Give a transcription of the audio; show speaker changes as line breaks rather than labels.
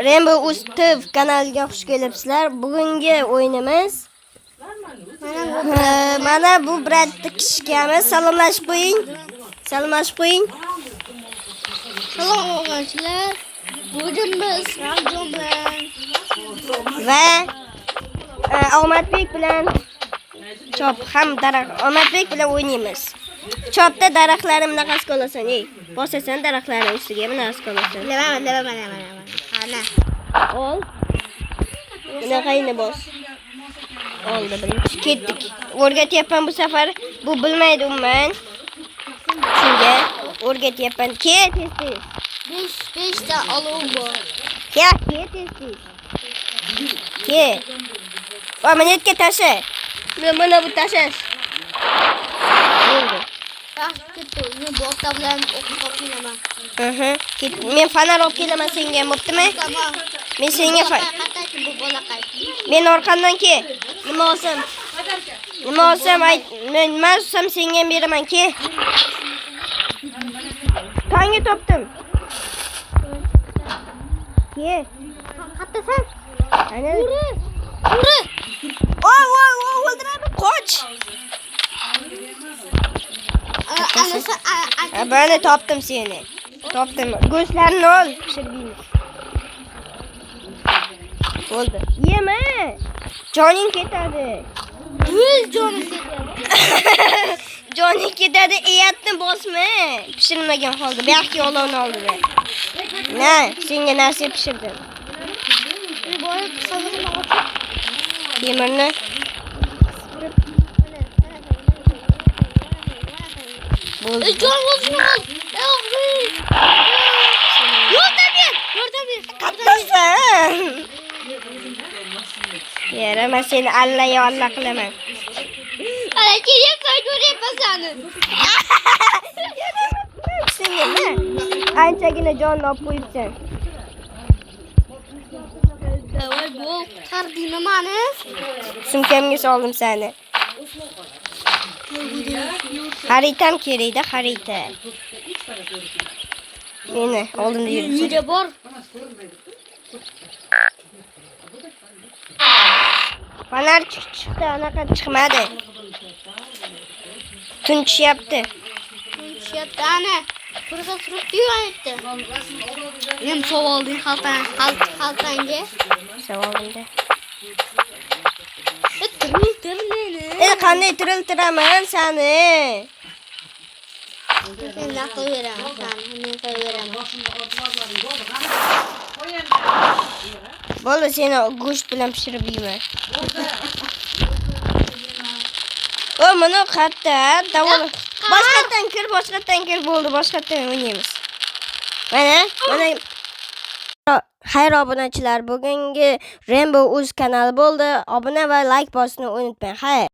Rainbow Uz TV kanaliga xush kelibsizlar. Bugungi o'yinimiz mana bu bitta kishkamiz. Salomlashib qo'ying. Salomlashib qo'ying.
Salom o'g'illar. Bugun biz Ramjon bilan
va Ahmadbek bilan chop ham daraxt Ahmadbek bilan o'ynaymiz. Chopda daraxtlarim bunaqasi qolasan, bosasan daraxtlarning ustiga bunaqasi qolasan.
mana. Ana.
Ol. Bunaqayni bos. Oldi birinchi. Ketdik. O'rgatyapman bu safar. Bu bilmaydi umuman. Shunga o'rgatyapman. Ket, tez.
5 ta olov bor.
Ket, tez. Ket. Va menetga tasha. Mana bu tashash. Bo'ldi.
Men boshqa bilan o'qib o'qiyman.
Men fanar olib kelaman senga, bo'ptimi? Men senga
bu bolaqay.
Men orqamdan ke. Nima olsam? Nima olsam senga beraman ke. Tanga topdim. Ke.
Qattasan?
Ana.
Uri.
O'ldiradi, qoch. Bana topdim seni. Topdim. Go'shtlarni ol, pishirib. Bo'ldi. Yema. Joning ketadi.
Joning ketadi.
Joning ketadi, eyatni bosma. Pishirmagan holda, bu yoqqa olovni oldi. Na, senga narsa pishirdim. Temirni bo'ldi.
Yordam ber.
Qattasan. Yaraman seni alla qilaman.
Ana kelyapsan, ko'ryapsan.
Senga nima? Anchagina jonni olib qo'yibsan.
Voy, bu qardingmi mani?
Sumkamga soldim seni. Xaritam kerakda, xarita. Meni oldimda yuribsan.
Nega bor?
Fanar chiqdi, anaqa chiqmadi. Tunchyapti.
Ana. Burga turib yurayapti. Men savolding xaltangga.
Savolimda.
Tirmeni.
Qanday tiriltiraman seni?
Men qo'yveraman. Men qo'yveraman.
Bo'ldi, seni go'sht bilan pishirib yeyman. Mana qatta, davom. Boshqatdan kir bo'ldi, boshqatdan o'ynaymiz. Mana xayr obunachilar, bugungi Rainbow Uz kanali bo'ldi. Obuna va like bosishni unutmang. Xayr.